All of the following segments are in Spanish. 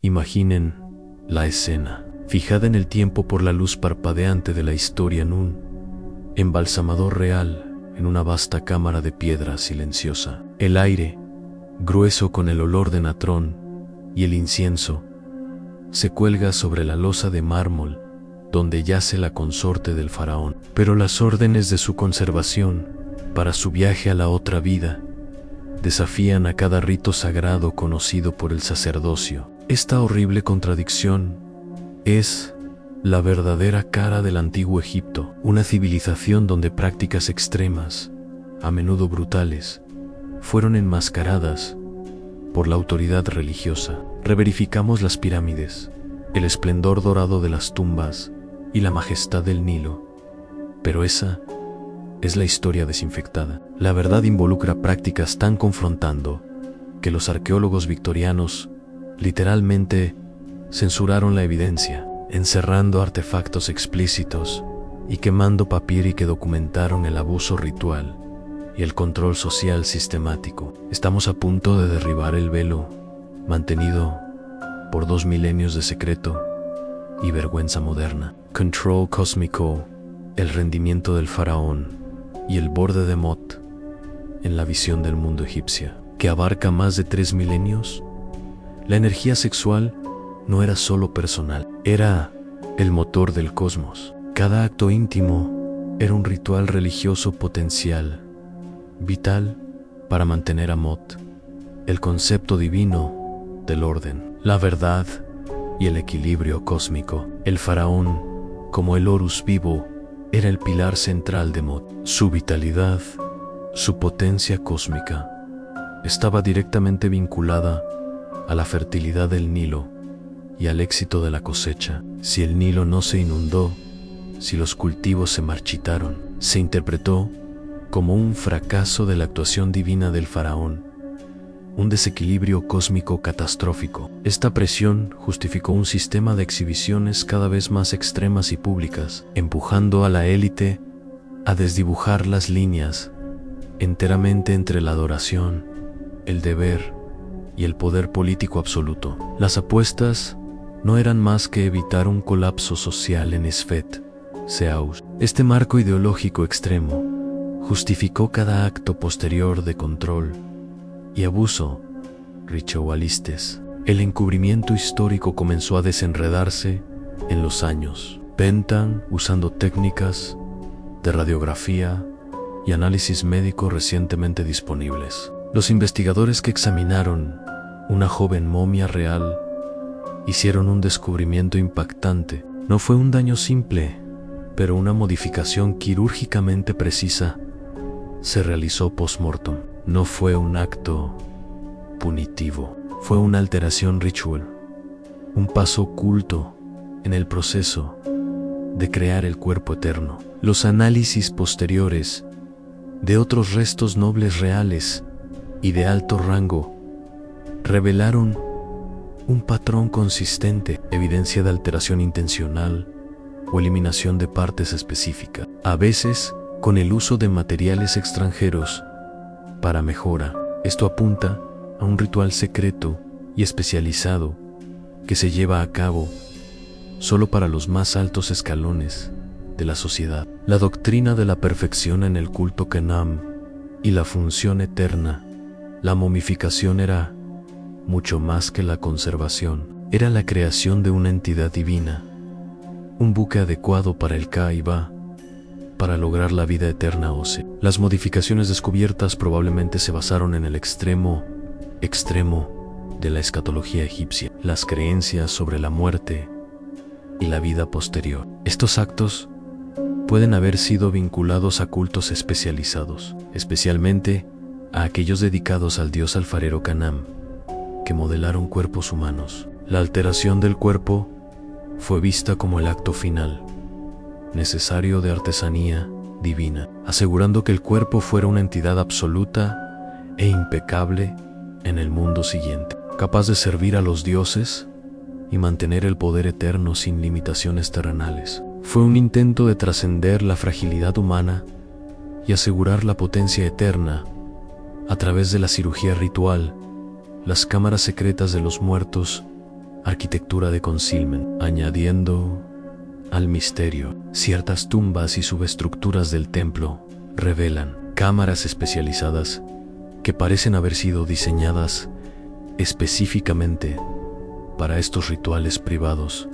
Imaginen la escena, fijada en el tiempo por la luz parpadeante de la historia en un embalsamador real, en una vasta cámara de piedra silenciosa. El aire, grueso con el olor de natrón y el incienso, se cuelga sobre la losa de mármol donde yace la consorte del faraón. Pero las órdenes de su conservación para su viaje a la otra vida desafían a cada rito sagrado conocido por el sacerdocio. Esta horrible contradicción es la verdadera cara del antiguo Egipto, una civilización donde prácticas extremas, a menudo brutales, fueron enmascaradas por la autoridad religiosa. Reverificamos las pirámides, el esplendor dorado de las tumbas y la majestad del Nilo, pero esa es la historia desinfectada. La verdad involucra prácticas tan confrontando que los arqueólogos victorianos literalmente censuraron la evidencia, encerrando artefactos explícitos y quemando papiro que documentaron el abuso ritual y el control social sistemático. Estamos a punto de derribar el velo mantenido por 2 milenios de secreto y vergüenza moderna. Control cósmico, el rendimiento del faraón y el borde de Mot en la visión del mundo egipcia, que abarca más de 3 milenios. La energía sexual no era solo personal, era el motor del cosmos. Cada acto íntimo era un ritual religioso potencial, vital para mantener a Mot, el concepto divino del orden, la verdad y el equilibrio cósmico. El faraón, como el Horus vivo, era el pilar central de Mot. Su vitalidad, su potencia cósmica, estaba directamente vinculada a la fertilidad del Nilo y al éxito de la cosecha. Si el Nilo no se inundó, si los cultivos se marchitaron, se interpretó como un fracaso de la actuación divina del faraón, un desequilibrio cósmico catastrófico. Esta presión justificó un sistema de exhibiciones cada vez más extremas y públicas, empujando a la élite a desdibujar las líneas enteramente entre la adoración, el deber y el poder político absoluto. Las apuestas no eran más que evitar un colapso social en Sfet, Zeus. Este marco ideológico extremo justificó cada acto posterior de control y abuso ritualistes. El encubrimiento histórico comenzó a desenredarse en los años. Pentan, usando técnicas de radiografía y análisis médico recientemente disponibles. Los investigadores que examinaron una joven momia real hicieron un descubrimiento impactante. No fue un daño simple, pero una modificación quirúrgicamente precisa se realizó post-mortem. No fue un acto punitivo, fue una alteración ritual, un paso oculto en el proceso de crear el cuerpo eterno. Los análisis posteriores de otros restos nobles reales y de alto rango revelaron un patrón consistente, evidencia de alteración intencional o eliminación de partes específicas, a veces con el uso de materiales extranjeros para mejora. Esto apunta a un ritual secreto y especializado que se lleva a cabo solo para los más altos escalones de la sociedad. La doctrina de la perfección en el culto Kenam y la función eterna. La momificación era mucho más que la conservación. Era la creación de una entidad divina, un buque adecuado para el Ka-Iba, para lograr la vida eterna ósea. Las modificaciones descubiertas probablemente se basaron en el extremo de la escatología egipcia, las creencias sobre la muerte y la vida posterior. Estos actos pueden haber sido vinculados a cultos especializados, especialmente a aquellos dedicados al dios alfarero Canam, que modelaron cuerpos humanos. La alteración del cuerpo fue vista como el acto final, necesario de artesanía divina, asegurando que el cuerpo fuera una entidad absoluta e impecable en el mundo siguiente, capaz de servir a los dioses y mantener el poder eterno sin limitaciones terrenales. Fue un intento de trascender la fragilidad humana y asegurar la potencia eterna a través de la cirugía ritual. Las cámaras secretas de los muertos arquitectura de concealment, añadiendo al misterio. Ciertas tumbas y subestructuras del templo revelan cámaras especializadas que parecen haber sido diseñadas específicamente para estos rituales privados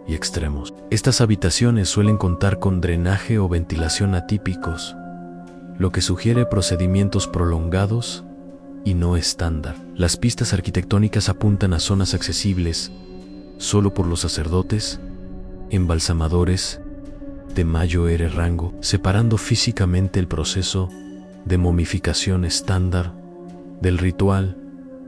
y extremos. Estas habitaciones suelen contar con drenaje o ventilación atípicos, lo que sugiere procedimientos prolongados y no estándar. Las pistas arquitectónicas apuntan a zonas accesibles solo por los sacerdotes, embalsamadores de mayor rango, separando físicamente el proceso de momificación estándar del ritual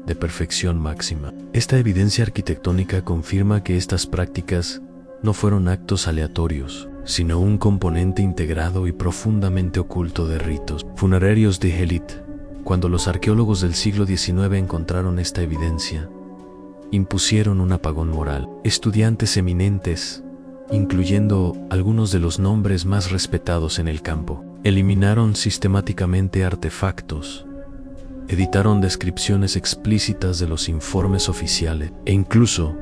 de perfección máxima. Esta evidencia arquitectónica confirma que estas prácticas no fueron actos aleatorios, sino un componente integrado y profundamente oculto de ritos funerarios de élite. Cuando los arqueólogos del siglo XIX encontraron esta evidencia, impusieron un apagón moral. Estudiantes eminentes, incluyendo algunos de los nombres más respetados en el campo, eliminaron sistemáticamente artefactos, editaron descripciones explícitas de los informes oficiales e incluso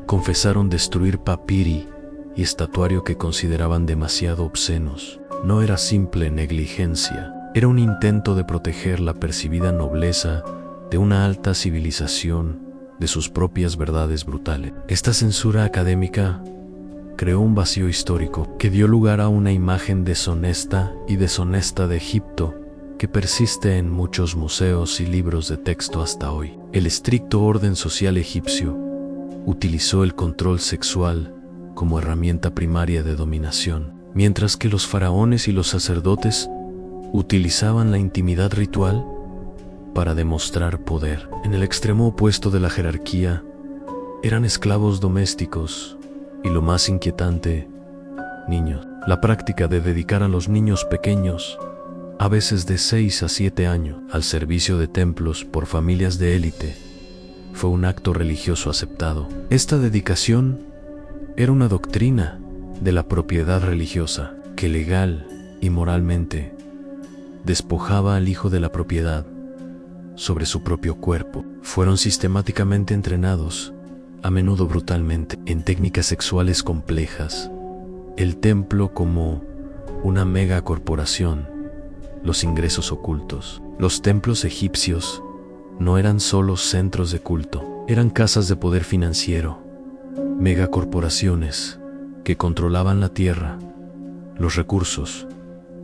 confesaron destruir papiri y estatuario que consideraban demasiado obscenos. No era simple negligencia, era un intento de proteger la percibida nobleza de una alta civilización de sus propias verdades brutales. Esta censura académica creó un vacío histórico que dio lugar a una imagen deshonesta de Egipto que persiste en muchos museos y libros de texto hasta hoy. El estricto orden social egipcio utilizó el control sexual como herramienta primaria de dominación, mientras que los faraones y los sacerdotes utilizaban la intimidad ritual para demostrar poder. En el extremo opuesto de la jerarquía, eran esclavos domésticos y, lo más inquietante, niños. La práctica de dedicar a los niños pequeños, a veces de 6 a 7 años, al servicio de templos por familias de élite, fue un acto religioso aceptado. Esta dedicación era una doctrina de la propiedad religiosa que legal y moralmente despojaba al hijo de la propiedad sobre su propio cuerpo. Fueron sistemáticamente entrenados, a menudo brutalmente, en técnicas sexuales complejas. El templo como una megacorporación, los ingresos ocultos. Los templos egipcios no eran solo centros de culto, eran casas de poder financiero, megacorporaciones que controlaban la tierra, los recursos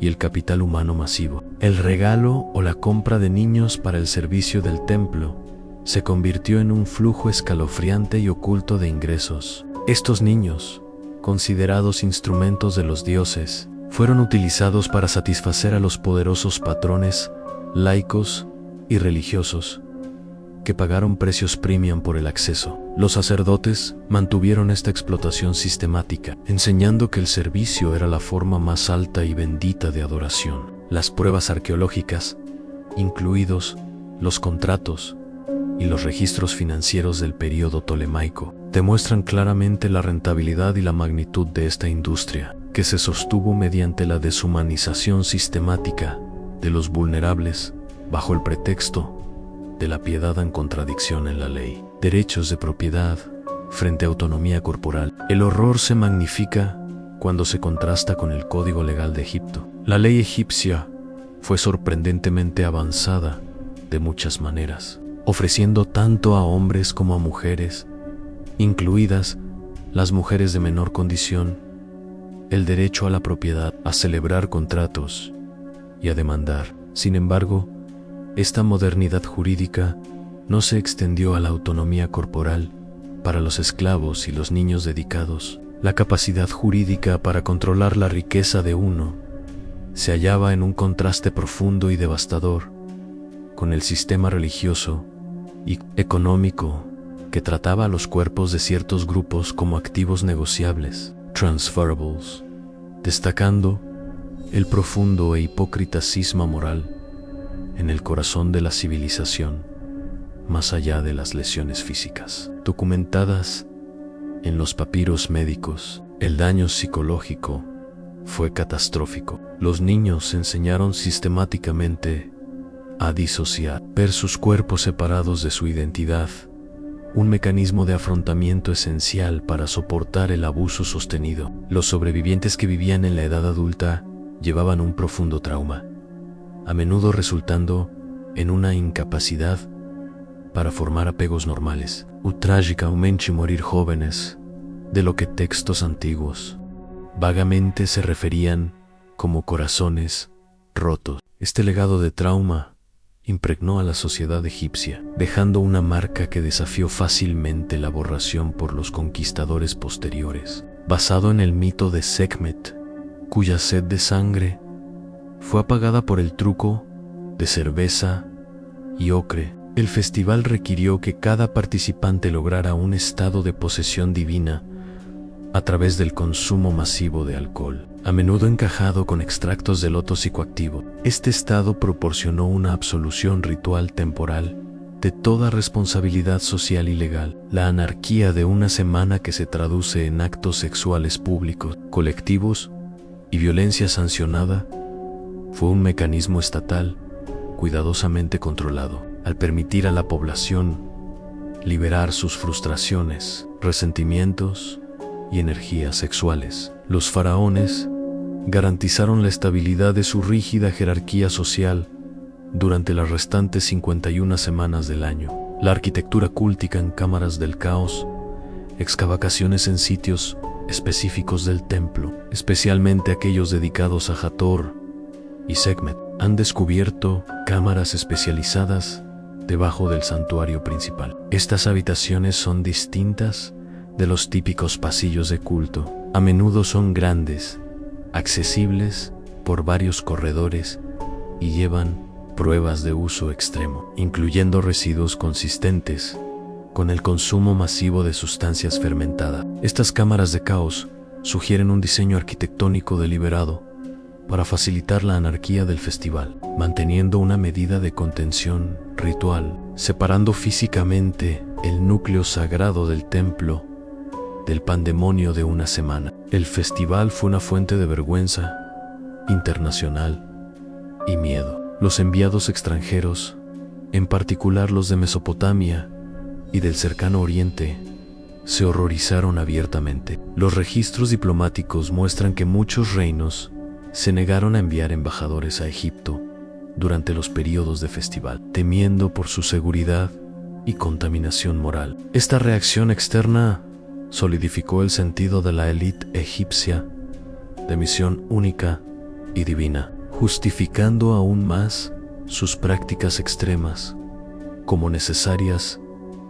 y el capital humano masivo. El regalo o la compra de niños para el servicio del templo se convirtió en un flujo escalofriante y oculto de ingresos. Estos niños, considerados instrumentos de los dioses, fueron utilizados para satisfacer a los poderosos patrones laicos y religiosos que pagaron precios premium por el acceso. Los sacerdotes mantuvieron esta explotación sistemática, enseñando que el servicio era la forma más alta y bendita de adoración. Las pruebas arqueológicas, incluidos los contratos y los registros financieros del período tolemaico, demuestran claramente la rentabilidad y la magnitud de esta industria, que se sostuvo mediante la deshumanización sistemática de los vulnerables bajo el pretexto de la piedad en contradicción en la ley. Derechos de propiedad frente a autonomía corporal. El horror se magnifica cuando se contrasta con el código legal de Egipto. La ley egipcia fue sorprendentemente avanzada de muchas maneras, ofreciendo tanto a hombres como a mujeres, incluidas las mujeres de menor condición, el derecho a la propiedad, a celebrar contratos y a demandar. Sin embargo, esta modernidad jurídica no se extendió a la autonomía corporal para los esclavos y los niños dedicados. La capacidad jurídica para controlar la riqueza de uno se hallaba en un contraste profundo y devastador con el sistema religioso y económico que trataba a los cuerpos de ciertos grupos como activos negociables, transferables, destacando el profundo e hipócrita cisma moral en el corazón de la civilización, más allá de las lesiones físicas documentadas en los papiros médicos. El daño psicológico fue catastrófico. Los niños enseñaron sistemáticamente a disociar, ver sus cuerpos separados de su identidad un mecanismo de afrontamiento esencial para soportar el abuso sostenido. Los sobrevivientes que vivían en la edad adulta llevaban un profundo trauma, a menudo resultando en una incapacidad para formar apegos normales. Trágicamente morir jóvenes, de lo que textos antiguos vagamente se referían como corazones rotos. Este legado de trauma impregnó a la sociedad egipcia, dejando una marca que desafió fácilmente la borración por los conquistadores posteriores. Basado en el mito de Sekhmet, cuya sed de sangre fue apagada por el truco de cerveza y ocre, el festival requirió que cada participante lograra un estado de posesión divina a través del consumo masivo de alcohol, a menudo encajado con extractos de loto psicoactivo. Este estado proporcionó una absolución ritual temporal de toda responsabilidad social y legal. La anarquía de una semana, que se traduce en actos sexuales públicos, colectivos y violencia sancionada, fue un mecanismo estatal cuidadosamente controlado, al permitir a la población liberar sus frustraciones, resentimientos y energías sexuales. Los faraones garantizaron la estabilidad de su rígida jerarquía social durante las restantes 51 semanas del año. La arquitectura cultica en cámaras del caos, excavaciones en sitios específicos del templo, especialmente aquellos dedicados a Hathor y Sekhmet, han descubierto cámaras especializadas debajo del santuario principal. Estas habitaciones son distintas de los típicos pasillos de culto. A menudo son grandes, accesibles por varios corredores y llevan pruebas de uso extremo, incluyendo residuos consistentes con el consumo masivo de sustancias fermentadas. Estas cámaras de caos sugieren un diseño arquitectónico deliberado para facilitar la anarquía del festival, manteniendo una medida de contención ritual, separando físicamente el núcleo sagrado del templo del pandemonio de una semana. El festival fue una fuente de vergüenza internacional y miedo. Los enviados extranjeros, en particular los de Mesopotamia y del cercano Oriente, se horrorizaron abiertamente. Los registros diplomáticos muestran que muchos reinos se negaron a enviar embajadores a Egipto durante los periodos de festival, temiendo por su seguridad y contaminación moral. Esta reacción externa solidificó el sentido de la élite egipcia de misión única y divina, justificando aún más sus prácticas extremas como necesarias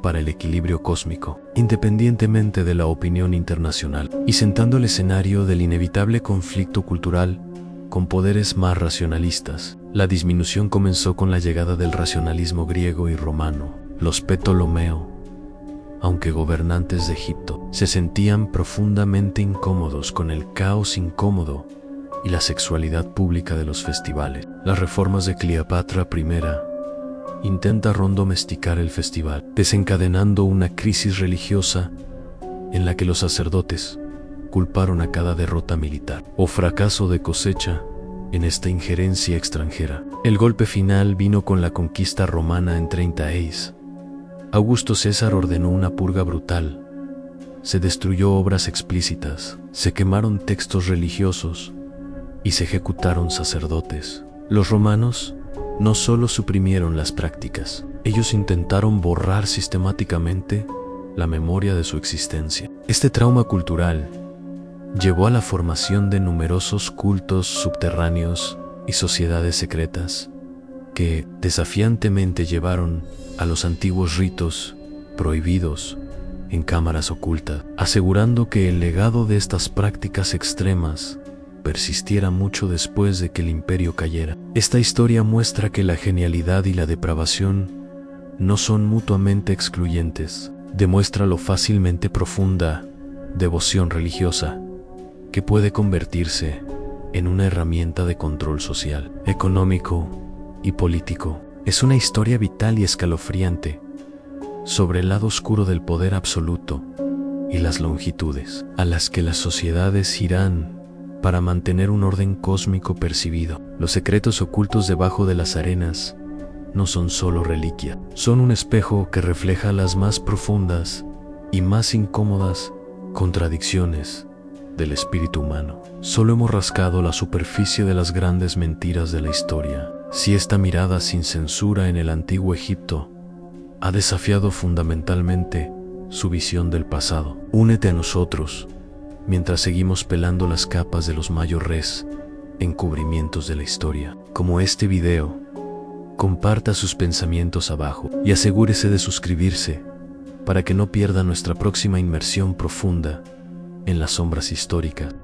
para el equilibrio cósmico, independientemente de la opinión internacional, y sentando el escenario del inevitable conflicto cultural con poderes más racionalistas. La disminución comenzó con la llegada del racionalismo griego y romano. Los Ptolomeo, aunque gobernantes de Egipto, se sentían profundamente incómodos con el caos incómodo y la sexualidad pública de los festivales. Las reformas de Cleopatra I intentaron domesticar el festival, desencadenando una crisis religiosa en la que los sacerdotes culparon a cada derrota militar o fracaso de cosecha en esta injerencia extranjera. El golpe final vino con la conquista romana en 30 AD. Augusto César ordenó una purga brutal. Se destruyó obras explícitas, se quemaron textos religiosos y se ejecutaron sacerdotes. Los romanos no solo suprimieron las prácticas, ellos intentaron borrar sistemáticamente la memoria de su existencia. Este trauma cultural llevó a la formación de numerosos cultos subterráneos y sociedades secretas que desafiantemente llevaron a los antiguos ritos prohibidos en cámaras ocultas, asegurando que el legado de estas prácticas extremas persistiera mucho después de que el imperio cayera. Esta historia muestra que la genialidad y la depravación no son mutuamente excluyentes. Demuestra lo fácilmente profunda devoción religiosa que puede convertirse en una herramienta de control social, económico y político. Es una historia vital y escalofriante sobre el lado oscuro del poder absoluto y las longitudes a las que las sociedades irán para mantener un orden cósmico percibido. Los secretos ocultos debajo de las arenas no son solo reliquia, son un espejo que refleja las más profundas y más incómodas contradicciones del espíritu humano. Solo hemos rascado la superficie de las grandes mentiras de la historia. Si esta mirada sin censura en el antiguo Egipto ha desafiado fundamentalmente su visión del pasado, únete a nosotros mientras seguimos pelando las capas de los mayores encubrimientos de la historia. Como este video, comparta sus pensamientos abajo y asegúrese de suscribirse para que no pierda nuestra próxima inmersión profunda en las sombras históricas.